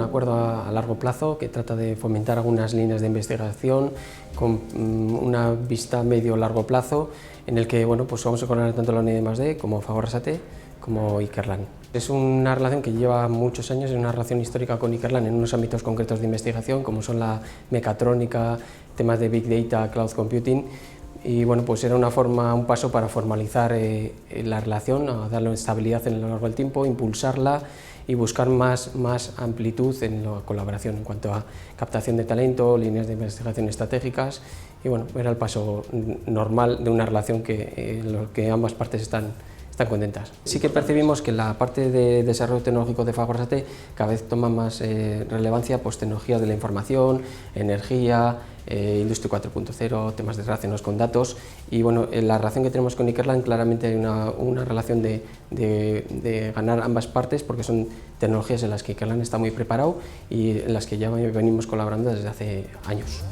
acuerdo a largo plazo que trata de fomentar algunas líneas de investigación con una vista medio-largo plazo, en el que bueno, pues vamos a colaborar tanto la unidad de I+D como Fagor Arrasate como Ikerlan. Es una relación que lleva muchos años, es una relación histórica con Ikerlan en unos ámbitos concretos de investigación, como son la mecatrónica, temas de Big Data, Cloud Computing, y bueno, pues era un paso para formalizar la relación, a darle estabilidad en lo largo del tiempo, impulsarla y buscar más amplitud en la colaboración en cuanto a captación de talento, líneas de investigación estratégicas, y bueno, era el paso normal de una relación en la que ambas partes están contentas. Sí que percibimos que la parte de desarrollo tecnológico de Fagor Arrasate cada vez toma más relevancia, pues tecnologías de la información, energía, Industria 4.0, temas de relacionados con datos, y bueno, la relación que tenemos con Ikerlan claramente hay una relación de ganar ambas partes, porque son tecnologías en las que Ikerlan está muy preparado y en las que ya venimos colaborando desde hace años.